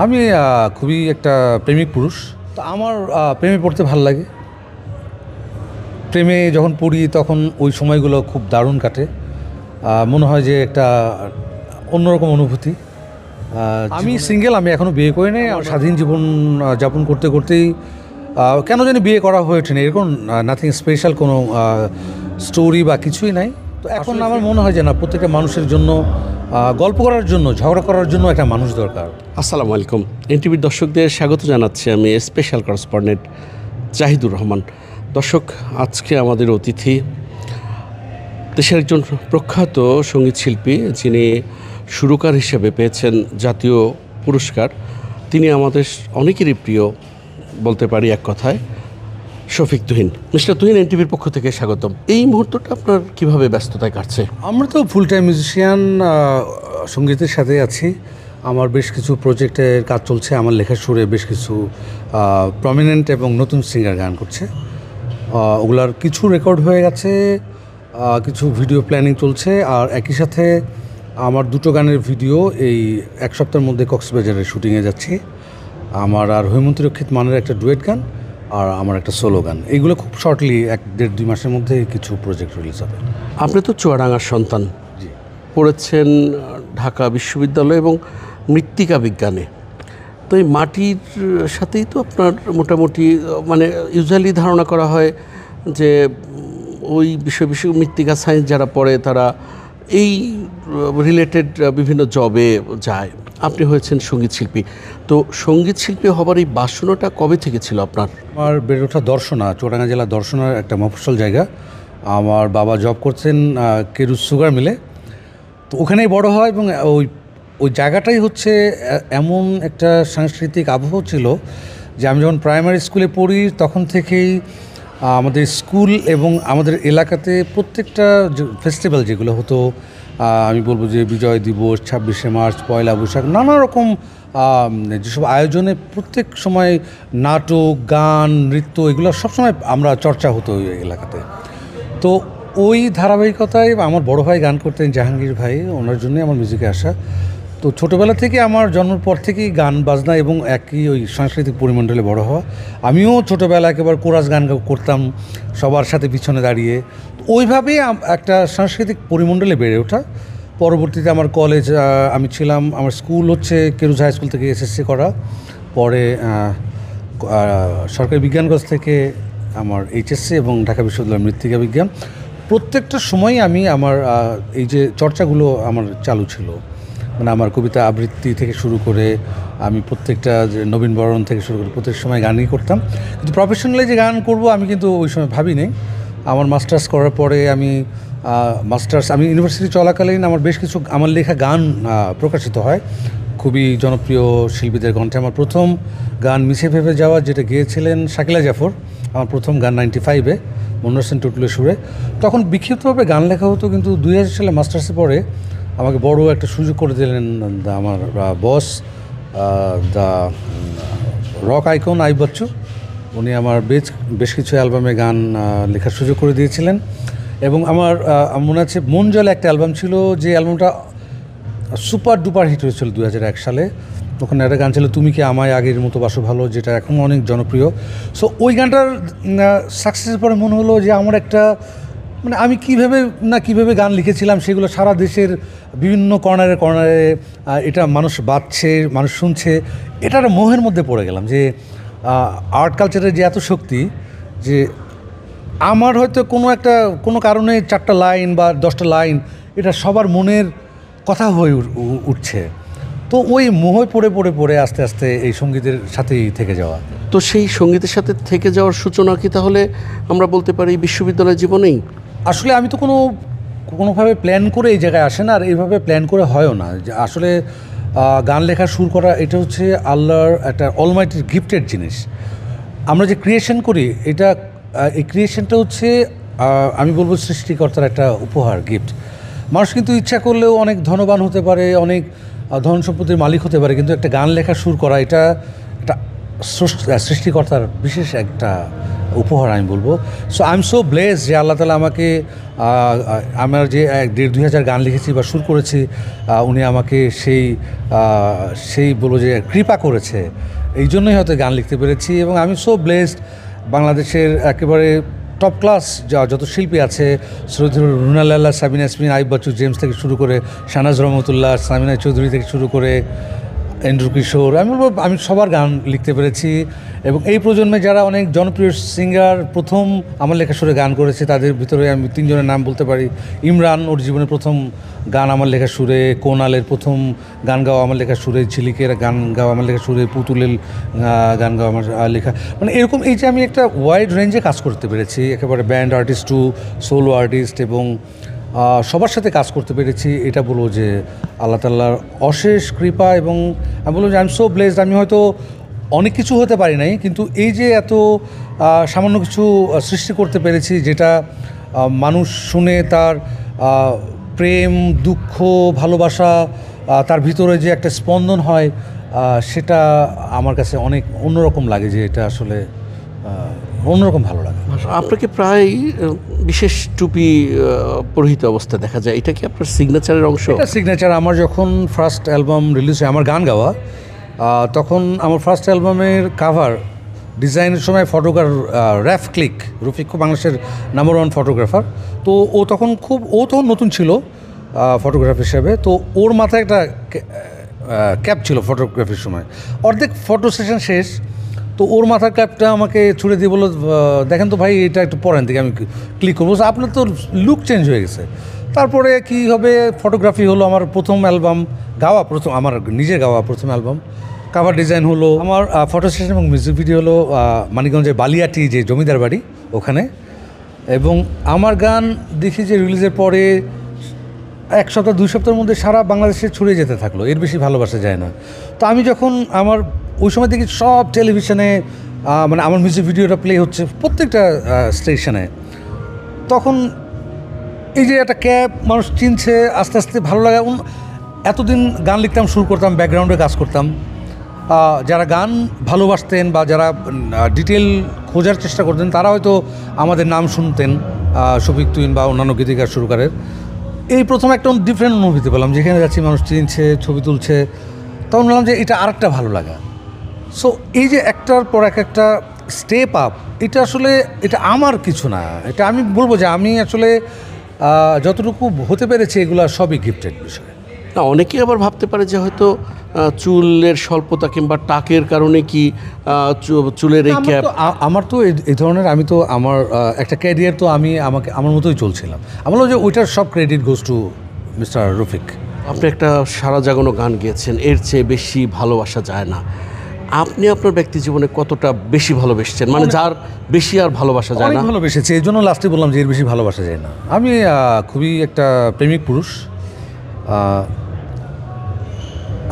আমি খুবই একটা প্রেমিক পুরুষ। তো আমার প্রেমে পড়তে ভালো লাগে। প্রেমে যখন পড়ি তখন ওই সময়গুলো খুব দারুণ কাটে। মনে হয় যে একটা অন্যরকম অনুভূতি। আমি সিঙ্গেল, আমি এখনও বিয়ে করি নাই। আমার স্বাধীন জীবন যাপন করতে করতেই কেন জানি বিয়ে করা হয়ে ওঠেনি। এরকম নাথিং স্পেশাল কোনো স্টোরি বা কিছুই নাই। তো এখন আমার মনে হয় যে না, প্রত্যেকটা মানুষের জন্য গল্প করার জন্য, ঝগড়া করার জন্য একটা মানুষ দরকার। আসসালামু আলাইকুম। এনটিভির দর্শকদের স্বাগত জানাচ্ছি আমি স্পেশাল করেসপন্ডেন্ট জাহিদুর রহমান। দর্শক, আজকে আমাদের অতিথি দেশের একজন প্রখ্যাত সঙ্গীত শিল্পী, যিনি সুরকার হিসেবে পেয়েছেন জাতীয় পুরস্কার। তিনি আমাদের অনেকেরই প্রিয়, বলতে পারি এক কথায়, শফিক তুহিন। মিস্টার তুহিন, এনটিভির পক্ষ থেকে স্বাগতম। এই মুহূর্তটা আপনার কিভাবে ব্যস্ততায় কাটছে? আমরা তো ফুল টাইম মিউজিশিয়ান, সঙ্গীতের সাথে আছি। আমার বেশ কিছু প্রজেক্টের কাজ চলছে। আমার লেখার সুরে বেশ কিছু প্রমিনেন্ট এবং নতুন সিঙ্গার গান করছে। ওগুলার কিছু রেকর্ড হয়ে গেছে, কিছু ভিডিও প্ল্যানিং চলছে। আর একই সাথে আমার দুটো গানের ভিডিও এই এক সপ্তাহের মধ্যে কক্সবাজারে শুটিংয়ে যাচ্ছি। আমার আর হৈমন্তী রক্ষিত মানের একটা ডুয়েট গান, আর আমার একটা সোলো গান। এইগুলো খুব শর্টলি 1-1.5-2 মাসের মধ্যে কিছু প্রজেক্ট রিলিজ হবে। আপনি তো চুয়াডাঙ্গার সন্তান, জি। পড়েছেন ঢাকা বিশ্ববিদ্যালয় এবং মৃত্তিকা বিজ্ঞানে। তো এই মাটির সাথেই তো আপনার মোটামুটি মানে ইউজুয়ালি ধারণা করা হয় যে ওই বিষয় মৃত্তিকা সায়েন্স যারা পড়ে তারা এই রিলেটেড বিভিন্ন জবে যায়। আপনি হয়েছেন সঙ্গীত শিল্পী। তো সঙ্গীত শিল্পী হবার এই বাসনাটা কবে থেকে ছিল আপনার? আমার বেড়ে ওঠা দর্শনা, চুয়াডাঙ্গা জেলা দর্শনার একটা মফস্বল জায়গা। আমার বাবা জব করছেন কেরু সুগার মিলে। তো ওখানেই বড় হয় এবং ওই জায়গাটাই হচ্ছে এমন একটা সাংস্কৃতিক আবহ ছিল যে আমি যখন প্রাইমারি স্কুলে পড়ি তখন থেকেই আমাদের স্কুল এবং আমাদের এলাকাতে প্রত্যেকটা ফেস্টিভ্যাল যেগুলো হতো, আমি বলবো যে বিজয় দিবস, 26শে মার্চ, পয়লা বৈশাখ, নানা রকম যেসব আয়োজনে প্রত্যেক সময় নাটক, গান, নৃত্য, এগুলো সবসময় আমরা চর্চা হতো ওই এলাকাতে। তো ওই ধারাবাহিকতায় আমার বড় ভাই গান করতেন, জাহাঙ্গীর ভাই, ওনার জন্যই আমার মিউজিকে আসা। তো ছোটোবেলা থেকে আমার জন্মের পর থেকেই গান বাজনা এবং একই ওই সাংস্কৃতিক পরিমণ্ডলে বড় হওয়া। আমিও ছোটোবেলা একেবারে কোরাস গান করতাম সবার সাথে পিছনে দাঁড়িয়ে। তো ওইভাবেই একটা সাংস্কৃতিক পরিমণ্ডলে বেড়ে ওঠা। পরবর্তীতে আমার কলেজ, আমি ছিলাম, আমার স্কুল হচ্ছে কেরুজ হাই স্কুল থেকে এসএসসি করা। পরে সরকারি বিজ্ঞান কলেজ থেকে আমার এইচএসসি এবং ঢাকা বিশ্ববিদ্যালয়ের মৃত্তিকা বিজ্ঞান। প্রত্যেকটা সময়ই আমি আমার এই যে চর্চাগুলো আমার চালু ছিল। মানে আমার কবিতা আবৃত্তি থেকে শুরু করে আমি প্রত্যেকটা যে নবীনবরণ থেকে শুরু করে প্রত্যেক সময় গানই করতাম। কিন্তু প্রফেশনালি যে গান করব আমি কিন্তু ওই সময় ভাবিনি। আমার মাস্টার্স করার পরে আমি ইউনিভার্সিটি চলাকালীন আমার বেশ কিছু আমার লেখা গান প্রকাশিত হয় খুবই জনপ্রিয় শিল্পীদের কণ্ঠে। আমার প্রথম গান মিছে ভেবে যাওয়া, যেটা গেয়েছিলেন শাকিলা জাফর, আমার প্রথম গান 95-এ মনোহর সেন টুটুলের সুরে। তখন বিক্ষিপ্তভাবে গান লেখা হতো, কিন্তু 2000 সালে মাস্টার্সে পরে আমাকে বড় একটা সুযোগ করে দিলেন আমার boss, the rock icon Ayub Bachchu. উনি আমার বেশ কিছু অ্যালবামে গান লেখার সুযোগ করে দিয়েছিলেন। এবং আমার মনে আছে মন জলে একটা অ্যালবাম ছিল, যে অ্যালবামটা সুপার ডুপার হিট হয়েছিল 2001 সালে। ওখানে একটা গান ছিল তুমি কি আমায় আগের মতো বাসো ভালো, যেটা এখন অনেক জনপ্রিয়। সো ওই গানটার সাকসেসের পরে মনে হলো যে আমার একটা মানে আমি কীভাবে গান লিখেছিলাম সেগুলো সারা দেশের বিভিন্ন কর্নারে এটা মানুষ বাজছে, মানুষ শুনছে, এটা একটা মোহের মধ্যে পড়ে গেলাম যে আর্ট কালচারের যে এত শক্তি, যে আমার হয়তো কোনো কারণে 4টা লাইন বা 10টা লাইন এটা সবার মনের কথা হয়ে উঠছে। তো ওই মোহে পড়ে আস্তে আস্তে এই সঙ্গীতের সাথেই থেকে যাওয়া। তো সেই সঙ্গীতের সাথে থেকে যাওয়ার সূচনা কি তাহলে আমরা বলতে পারি বিশ্ববিদ্যালয় জীবনেই? আসলে আমি তো কোনোভাবে প্ল্যান করে এই জায়গায় আসে না, আর এইভাবে প্ল্যান করে হয়ও না। যে আসলে গান লেখা সুর করা এটা হচ্ছে আল্লাহর একটা অলমাইটির গিফটেড জিনিস। আমরা যে ক্রিয়েশন করি এই ক্রিয়েশনটা হচ্ছে আমি বলবো সৃষ্টিকর্তার একটা উপহার, গিফট। মানুষ কিন্তু ইচ্ছা করলেও অনেক ধনবান হতে পারে, অনেক ধন সম্পত্তির মালিক হতে পারে, কিন্তু একটা গান লেখা সুর করা এটা একটা সৃষ্টিকর্তার বিশেষ একটা উপহার আমি বলবো। So I am so bless যে আল্লাহ তালা আমাকে আমার যে 1,500-2,000 গান লিখেছি বা সুর করেছি, উনি আমাকে সেই বলবো যে কৃপা করেছে, এই জন্যই হয়তো গান লিখতে পেরেছি। এবং আমি সো ব্লেসড, বাংলাদেশের একেবারে টপ ক্লাস যত শিল্পী আছে, শ্রদ্ধেয় রুনা লাল্লা, সাবিনা ইয়াসমিন, আইয়ুব বাচ্চু, জেমস থেকে শুরু করে শাহনাজ রহমতুল্লাহ, সামিনা চৌধুরী থেকে শুরু করে এন্ড্রু কিশোর, আমি বলবো আমি সবার গান লিখতে পেরেছি। এবং এই প্রজন্মে যারা অনেক জনপ্রিয় সিঙ্গার প্রথম আমার লেখা সুরে গান করেছে, তাদের ভিতরে আমি 3 জনের নাম বলতে পারি। ইমরান, ওর জীবনের প্রথম গান আমার লেখা সুরে, কোনালের প্রথম গান গাওয়া আমার লেখা সুরে, ঝিলিকের গান গাওয়া আমার লেখা সুরে, পুতুলের গান গাওয়া আমার লেখা, মানে এরকম এই যে আমি একটা ওয়াইড রেঞ্জে কাজ করতে পেরেছি, একেবারে band artist to solo artist, এবং সবার সাথে কাজ করতে পেরেছি। এটা বলবো যে আল্লাহ তাআলার অশেষ কৃপা। এবং আমি বলবো যে আই এম সো ব্লেসড। আমি হয়তো অনেক কিছু হতে পারি নাই, কিন্তু এই যে এত সামান্য কিছু সৃষ্টি করতে পেরেছি, যেটা মানুষ শুনে তার প্রেম, দুঃখ, ভালোবাসা, তার ভিতরে যে একটা স্পন্দন হয়, সেটা আমার কাছে অনেক অন্যরকম লাগে, যে এটা আসলে অন্যরকম ভালো লাগে। আপনাকে প্রায় বিশেষ টুপি পরিহিত অবস্থা দেখা যায়, এটা কি আপনার সিগনেচারের অংশ? এটা সিগনেচার। আমার যখন ফার্স্ট অ্যালবাম রিলিজ হয়, আমার গান গাওয়া, তখন আমার ফার্স্ট অ্যালবামের কাভার ডিজাইনের সময় ফটোগ্রাফার র্যাফ ক্লিক, রফিক খুব বাংলাদেশের নাম্বার 1 ফটোগ্রাফার। তো ও তখন নতুন ছিল ফটোগ্রাফি হিসেবে। তো ওর মাথায় একটা ক্যাপ ছিল ফটোগ্রাফির সময়, অর্ধেক ফটো সেশন শেষ, তো ওর মাথার ক্যাপটা আমাকে ছুড়ে দিয়ে বললো, দেখেন তো ভাই, এটা একটু পরেন থেকে আমি ক্লিক করবো, আপনার তো লুক চেঞ্জ হয়ে গেছে। তারপরে কি হবে, ফটোগ্রাফি হলো, আমার প্রথম অ্যালবাম গাওয়া, আমার নিজের গাওয়া প্রথম অ্যালবাম, কাভার ডিজাইন হলো, আমার ফটো সেশন এবং মিউজিক ভিডিও হলো মানিকগঞ্জের বালিয়াটি যে জমিদার বাড়ি ওখানে। এবং আমার গান দেখি যে রিলিজের পরে 1 সপ্তাহ 2 সপ্তাহের মধ্যে সারা বাংলাদেশে ছড়িয়ে যেতে থাকলো, এর বেশি ভালোবাসা যায় না। তো আমি যখন ওই সময় দেখি সব টেলিভিশনে মানে আমার মিউজিক ভিডিওটা প্লে হচ্ছে প্রত্যেকটা স্টেশনে, তখন এই যে একটা ক্যাব মানুষ চিনছে, আস্তে আস্তে ভালো লাগে। এতদিন গান লিখতাম, শুরু করতাম, ব্যাকগ্রাউন্ডে কাজ করতাম, যারা গান ভালোবাসতেন বা যারা ডিটেল খোঁজার চেষ্টা করতেন, তারা হয়তো আমাদের নাম শুনতেন, শফিক তুহিন বা অন্যান্য গীতিকার সুরকারের। এই প্রথম একটা ডিফারেন্ট অনুভূতি পেলাম, যেখানে যাচ্ছি মানুষ চিনছে, ছবি তুলছে, তখন বললাম যে এটা আরেকটা ভালো লাগা। সো এই যে একটার পর একটা স্টেপ আপ, এটা আসলে এটা আমার কিছু না, এটা আমি বলবো যে আমি আসলে যতটুকু হতে পেরেছি এগুলো সবই গিফটেড বিষয়। না, অনেকেই আবার ভাবতে পারে যে হয়তো চুলের স্বল্পতা কিংবা টাকের কারণে কি চুলের এই ক্যাপ। আমার তো এই ধরনের, আমি তো আমার একটা ক্যারিয়ার তো আমার মতোই চলছিলাম। আমার যে ওইটার সব credit goes to mister Rafiq. আপনি একটা সারা জাগানো গান গেয়েছেন, এর চেয়ে বেশি ভালোবাসা যায় না। আপনি আপনার ব্যক্তি জীবনে কতটা বেশি ভালোবেসেছেন, মানে যার বেশি আর ভালোবাসা যায় না? ভালোবেসেছি, এই জন্য লাস্টে বললাম যে এর বেশি ভালোবাসা যায় না। আমি খুবই একটা প্রেমিক পুরুষ।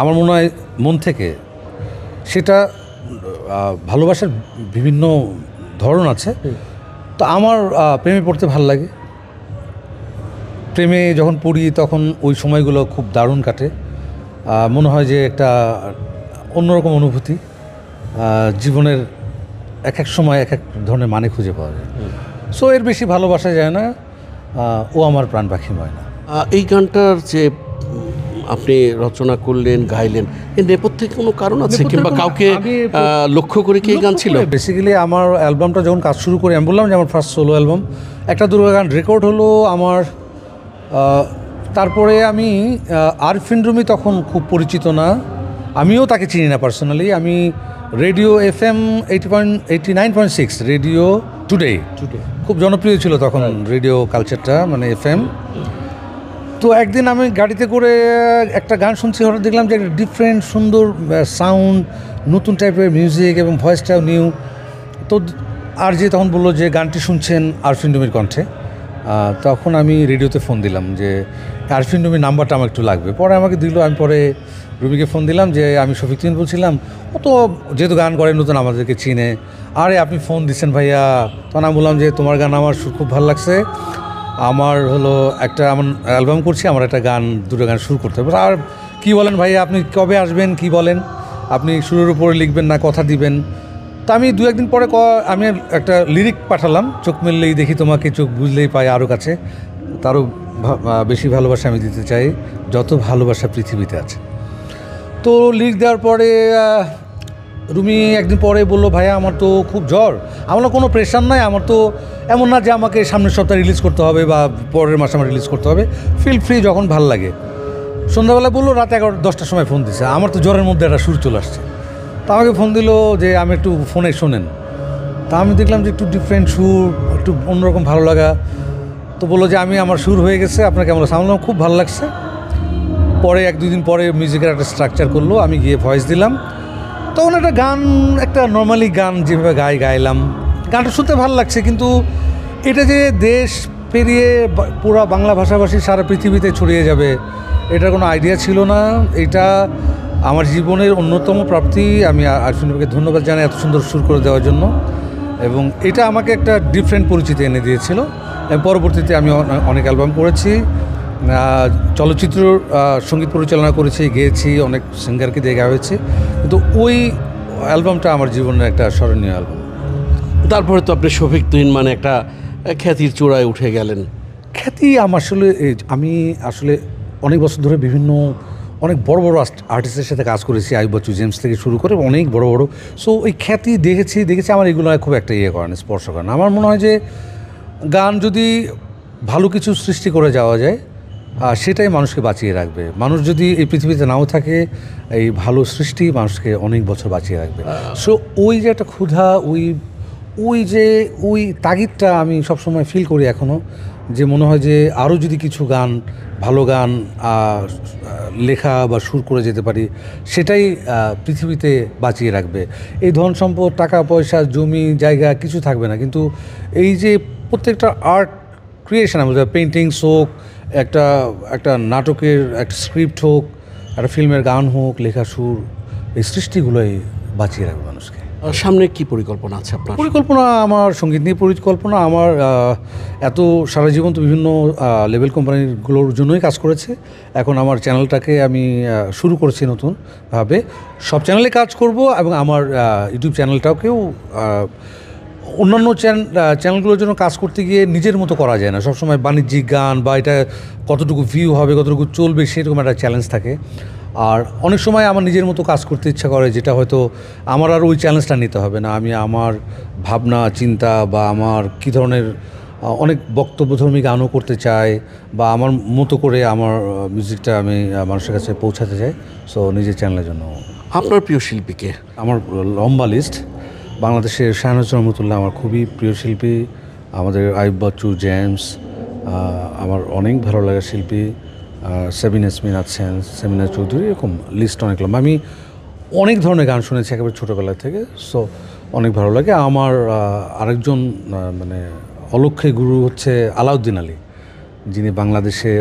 আমার মনে হয় মন থেকে সেটা ভালোবাসার বিভিন্ন ধরন আছে। তো আমার প্রেমে পড়তে ভালো লাগে, প্রেমে যখন পড়ি তখন ওই সময়গুলো খুব দারুণ কাটে, মনে হয় যে একটা অন্যরকম অনুভূতি, জীবনের এক এক সময় এক এক ধরনের মানে খুঁজে পাওয়া যায়। সো এর বেশি ভালোবাসা যায় না, ও আমার প্রাণ পাখি ময়না। এই গানটার যে আপনি রচনা করলেন, গাইলেন, এর নেপথ্যে কোনো কারণ আছে কিংবা কাউকে লক্ষ্য করে কি এই গান ছিল? বেসিক্যালি আমার অ্যালবামটা যখন কাজ শুরু করি, আমি বললাম যে আমার ফার্স্ট সোলো অ্যালবাম, একটা দুর্গা গান রেকর্ড হলো আমার। তারপরে আমি আরফিন রুমি তখন খুব পরিচিত না, আমিও তাকে চিনি না পার্সোনালি। আমি রেডিও FM 89.6 রেডিও টুডে খুব জনপ্রিয় ছিল তখন রেডিও কালচারটা, মানে FM। তো একদিন আমি গাড়িতে করে একটা গান শুনছি, হঠাৎ দেখলাম যে একটা ডিফারেন্ট সুন্দর সাউন্ড, নতুন টাইপের মিউজিক এবং ভয়েসটাও নিউ। তো আর যে তখন বললো যে গানটি শুনছেন আরফিন রুমির কণ্ঠে। তখন আমি রেডিওতে ফোন দিলাম যে আরফিন রুমির নাম্বারটা আমার একটু লাগবে। পরে আমাকে দিল, আমি পরে রুমিকে ফোন দিলাম যে আমি শফিক তুহিন বলছিলাম। ও তো যেহেতু গান করে নতুন, আমাদেরকে চিনে, আরে আপনি ফোন দিচ্ছেন ভাইয়া। তখন আমি বললাম যে তোমার গান আমার খুব ভালো লাগছে, আমার হলো একটা আমার অ্যালবাম করছি, আমার একটা গান, দুটো গান শুরু করতে হবে। আর কী বলেন ভাইয়া, আপনি কবে আসবেন, কি বলেন, আপনি সুরের উপরে লিখবেন না কথা দিবেন? তো আমি দু একদিন পরে আমি একটা লিরিক পাঠালাম, চোখ মেললেই দেখি তোমাকে, চোখ বুঝলেই পাই আরও কাছে, তারও বেশি ভালোবাসা আমি দিতে চাই, যত ভালোবাসা পৃথিবীতে আছে। তো লিরিক দেওয়ার পরে রুমি একদিন পরে বললো, ভাইয়া আমার তো খুব জ্বর, আমার কোনো প্রেশার নাই, আমার তো এমন না যে আমাকে সামনের সপ্তাহে রিলিজ করতে হবে বা পরের মাসে আমার রিলিজ করতে হবে, ফিল ফ্রি যখন ভাল লাগে। সন্ধ্যাবেলা বললো, রাত 11-10টার সময় ফোন দিছে, আমার তো জ্বরের মধ্যে একটা সুর চলে আসছে। তা আমাকে ফোন দিল যে আমি একটু ফোনে শোনেন। তা আমি দেখলাম যে একটু ডিফারেন্ট সুর, একটু অন্যরকম ভালো লাগা। তো বললো যে আমার সুর হয়ে গেছে, আপনার কেমন লাগছে? আমার খুব ভালো লাগছে। পরে 1-2 দিন পরে মিউজিকের একটা স্ট্রাকচার করলো, আমি গিয়ে ভয়েস দিলাম। তখন একটা গান, একটা নর্মালি গান যেভাবে গাইলাম, গানটা শুনতে ভালো লাগছে, কিন্তু এটা যে দেশ পেরিয়ে পুরো বাংলা ভাষাভাষী সারা পৃথিবীতে ছড়িয়ে যাবে, এটার কোনো আইডিয়া ছিল না। এটা আমার জীবনের অন্যতম প্রাপ্তি। আমি আরফিনকে ধন্যবাদ জানাই এত সুন্দর সুর করে দেওয়ার জন্য, এবং এটা আমাকে একটা ডিফারেন্ট পরিচিতি এনে দিয়েছিল। পরবর্তীতে আমি অনেক অ্যালবাম করেছি, চলচ্চিত্র সঙ্গীত পরিচালনা করেছি, গেয়েছি, অনেক সিঙ্গারকে দিয়ে গাওয়া হয়েছে, কিন্তু ওই অ্যালবামটা আমার জীবনের একটা স্মরণীয় অ্যালবাম। তারপরে তো আপনি শফিক তুহিন মানে একটা খ্যাতির চূড়ায় উঠে গেলেন। খ্যাতি আমি আসলে অনেক বছর ধরে অনেক বড় বড় আর্টিস্টের সাথে কাজ করেছি, আইয়ুব বাচ্চু, জেমস থেকে শুরু করে অনেক বড় বড়। সো ওই খ্যাতি দেখেছি আমার এগুলো খুব একটা করে না, স্পর্শ করে না। আমার মনে হয় যে গান যদি ভালো কিছু সৃষ্টি করে যাওয়া যায়, সেটাই মানুষকে বাঁচিয়ে রাখবে। মানুষ যদি এই পৃথিবীতে নাও থাকে, এই ভালো সৃষ্টি মানুষকে অনেক বছর বাঁচিয়ে রাখবে। সো ওই যে একটা ক্ষুধা, ওই তাগিদটা আমি সবসময় ফিল করি এখনও, যে মনে হয় যে আরও যদি কিছু ভালো গান লেখা বা সুর করে যেতে পারি, সেটাই পৃথিবীতে বাঁচিয়ে রাখবে। এই ধন সম্পদ, টাকা পয়সা, জমি জায়গা কিছু থাকবে না, কিন্তু এই যে প্রত্যেকটা আর্ট ক্রিয়েশন, আমাদের পেন্টিংস হোক, একটা নাটকের একটা স্ক্রিপ্ট হোক, একটা ফিল্মের গান হোক, লেখা সুর, এই সৃষ্টিগুলোই বাঁচিয়ে রাখবে মানুষকে। সামনে কি পরিকল্পনা আছে আপনার? পরিকল্পনা আমার সঙ্গীত নিয়ে পরিকল্পনা। আমার এত সারা জীবন তো বিভিন্ন লেভেল কোম্পানিগুলোর জন্যই কাজ করেছে। এখন আমার চ্যানেলটাকে আমি শুরু করেছি নতুনভাবে, সব চ্যানেলে কাজ করব, এবং আমার ইউটিউব চ্যানেলটাকেও অন্যান্য চ্যানেলগুলোর জন্য কাজ করতে গিয়ে নিজের মতো করা যায় না। সবসময় বাণিজ্যিক গান বা এটা কতটুকু ভিউ হবে, কতটুকু চলবে, সেরকম একটা চ্যালেঞ্জ থাকে। আর অনেক সময় আমার নিজের মতো কাজ করতে ইচ্ছা করে, যেটা হয়তো আমার আর ওই চ্যালেঞ্জটা নিতে হবে না। আমি আমার ভাবনা চিন্তা বা আমার কী ধরনের অনেক বক্তব্যধর্মী গানও করতে চাই, বা আমার মতো করে আমার মিউজিকটা আমি মানুষের কাছে পৌঁছাতে চাই। সো নিজের চ্যানেলের জন্য। আপনার প্রিয় শিল্পীকে? আমার লম্বা লিস্ট। বাংলাদেশের শাহনওয়াজ রহমতুল্লাহ আমার খুবই প্রিয় শিল্পী। আমাদের আইয়ুব বাচ্চু, জেমস আমার অনেক ভালো লাগা শিল্পী। সেবিন ইয়াসমিন আছেন, সেমিনা চৌধুরী, এরকম লিস্ট অনেক লম্বা। আমি অনেক ধরনের গান শুনেছি একেবারে ছোটোবেলা থেকে, সো অনেক ভালো লাগে। আমার আরেকজন মানে অলক্ষ্যে গুরু হচ্ছে আলাউদ্দিন আলী, যিনি বাংলাদেশে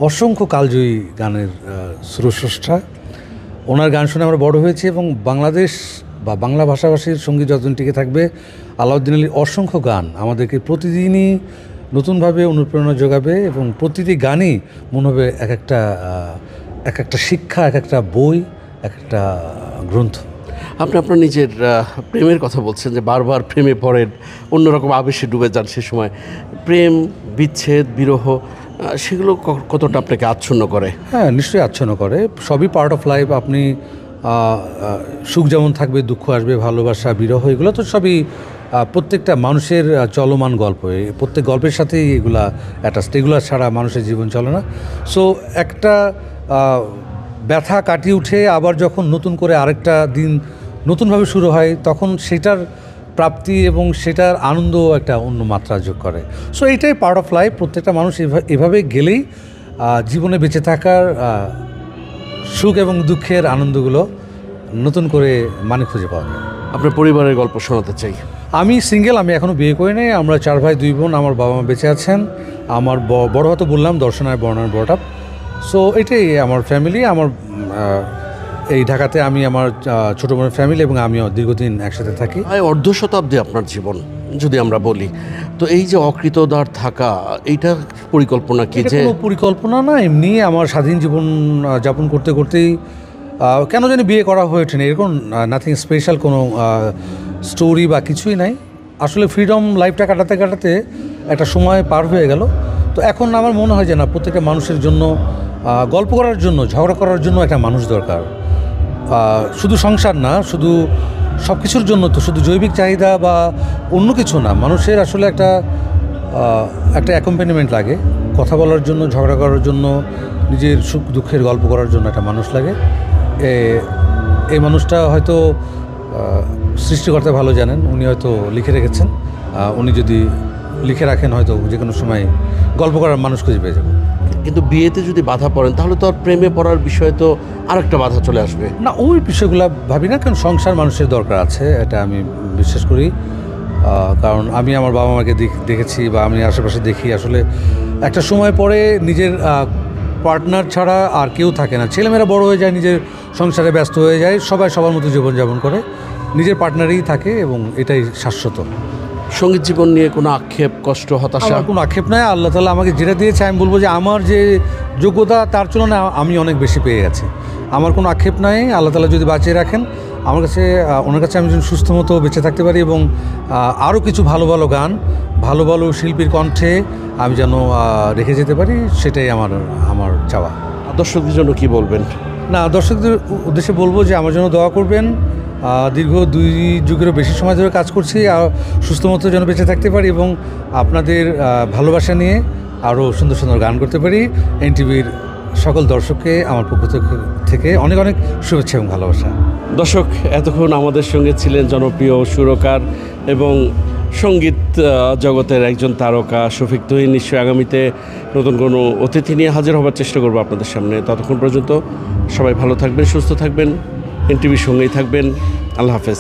অসংখ্য কালজয়ী গানের সুরস্রষ্টা। ওনার গান শুনে আমরা বড় হয়েছি, এবং বাংলাদেশ বা বাংলা ভাষাভাষীর সঙ্গীত যতদিন টিকে থাকবে, আলাউদ্দিন আলীর অসংখ্য গান আমাদেরকে প্রতিদিনই নতুনভাবে অনুপ্রেরণা যোগাবে, এবং প্রতিটি গানই মনে হবে এক একটা শিক্ষা, এক একটা বই, এক একটা গ্রন্থ। আপনি আপনার নিজের প্রেমের কথা বলছেন, যে বারবার প্রেমে পড়েন, অন্যরকম আবেশে ডুবে যান। সে সময় প্রেম, বিচ্ছেদ, বিরহ, সেগুলো কতটা আপনাকে আচ্ছন্ন করে? হ্যাঁ, নিশ্চয়ই আচ্ছন্ন করে। সবই পার্ট অফ লাইফ। আপনি সুখ যেমন থাকবে, দুঃখ আসবে, ভালোবাসা, বিরহ, এগুলো তো সবই প্রত্যেকটা মানুষের চলমান গল্প। প্রত্যেক গল্পের সাথেই এগুলা অ্যাটাচড। এগুলো ছাড়া মানুষের জীবন চলে না। সো একটা ব্যথা কাটিয়ে উঠে আবার যখন নতুন করে আরেকটা দিন নতুনভাবে শুরু হয়, তখন সেটার প্রাপ্তি এবং সেটার আনন্দ একটা অন্য মাত্রা যোগ করে। সো এইটাই পার্ট অফ লাইফ। প্রত্যেকটা মানুষ এভাবে গেলেই জীবনে বেঁচে থাকার সুখ এবং দুঃখের আনন্দগুলো নতুন করে মানে খুঁজে পাওয়া যায়। আপনার পরিবারের গল্প শোনাতে চাই। আমি সিঙ্গেল, আমি এখনও বিয়ে করি নাই। আমরা 4 ভাই 2 বোন। আমার বাবা মা বেঁচে আছেন। আমার বড় হয়তো বললাম, দর্শনায় বর্ণার বড়টা। সো এটাই আমার ফ্যামিলি। আমার এই ঢাকাতে আমি আমার ছোটো বোনের ফ্যামিলি এবং আমিও দীর্ঘদিন একসাথে থাকি। প্রায় অর্ধ শতাব্দী আপনার জীবন যদি আমরা বলি, তো এই যে অকৃতদার থাকা, এইটা পরিকল্পনা কি? যে কোনো পরিকল্পনা না, এমনি আমার স্বাধীন জীবন যাপন করতে করতেই কেন জানি বিয়ে করা হয়ে ওঠেনি, এরকম নাথিং স্পেশাল কোনো স্টোরি বা কিছুই নাই। আসলে ফ্রিডম লাইফটা কাটাতে কাটাতে একটা সময় পার হয়ে গেল। তো এখন আমার মনে হয় যে না, প্রত্যেকটা মানুষের জন্য গল্প করার জন্য, ঝগড়া করার জন্য একটা মানুষ দরকার। শুধু সংসার না, শুধু সব কিছুর জন্য তো, শুধু জৈবিক চাহিদা বা অন্য কিছু না, মানুষের আসলে একটা অ্যাকম্পানিমেন্ট লাগে। কথা বলার জন্য, ঝগড়া করার জন্য, নিজের সুখ দুঃখের গল্প করার জন্য একটা মানুষ লাগে। এই মানুষটা হয়তো সৃষ্টিকর্তা ভালো জানেন, উনি হয়তো লিখে রেখেছেন। উনি যদি লিখে রাখেন, হয়তো যে কোনো সময় গল্প করার মানুষ খুঁজে পেয়ে যাবো। কিন্তু বিয়েতে যদি বাধা পড়েন তাহলে তো আর প্রেমে পড়ার বিষয়ে তো আরেকটা বাধা চলে আসবে। না, ওই বিষয়গুলো ভাবি না, কারণ সংসার মানুষের দরকার আছে, এটা আমি বিশ্বাস করি। কারণ আমি আমার বাবা মাকে দেখেছি, বা আমি আশেপাশে দেখি, আসলে একটা সময় পরে নিজের পার্টনার ছাড়া আর কেউ থাকে না। ছেলেমেয়েরা বড় হয়ে যায়, নিজের সংসারে ব্যস্ত হয়ে যায়, সবাই সবার মতো জীবনযাপন করে, নিজের পার্টনারই থাকে, এবং এটাই শাশ্বত। সঙ্গীত জীবন নিয়ে কোনো আক্ষেপ, কষ্ট, হতাশা? আমার কোনো আক্ষেপ নাই। আল্লাহ তাআলা আমাকে যেটা দিয়েছে, আমি বলবো যে আমার যে যোগ্যতা তার তুলনায় আমি অনেক বেশি পেয়ে গেছি। আমার কোনো আক্ষেপ নাই। আল্লাহ তাআলা যদি বাঁচিয়ে রাখেন, আমার কাছে, ওনার কাছে আমি যেন সুস্থ মতো বেঁচে থাকতে পারি, এবং আরও কিছু ভালো ভালো গান, ভালো ভালো শিল্পীর কণ্ঠে আমি যেন রেখে যেতে পারি, সেটাই আমার চাওয়া। দর্শকদের জন্য কি বলবেন? না, দর্শকদের উদ্দেশ্যে বলবো যে আমার জন্য দোয়া করবেন। দীর্ঘ 2 যুগেরও বেশি সময় ধরে কাজ করছি, সুস্থ মতো যেন বেঁচে থাকতে পারি, এবং আপনাদের ভালোবাসা নিয়ে আরও সুন্দর সুন্দর গান করতে পারি। এনটিভির সকল দর্শককে আমার পক্ষ থেকে অনেক অনেক শুভেচ্ছা এবং ভালোবাসা। দর্শক, এতক্ষণ আমাদের সঙ্গে ছিলেন জনপ্রিয় সুরকার এবং সঙ্গীত জগতের একজন তারকা শফিক তুহিন। নিশ্চয়ই আগামীতে নতুন কোনো অতিথি নিয়ে হাজির হবার চেষ্টা করবো আপনাদের সামনে। ততক্ষণ পর্যন্ত সবাই ভালো থাকবেন, সুস্থ থাকবেন, এনটিভির সঙ্গেই থাকবেন। আল্লাহ হাফেজ।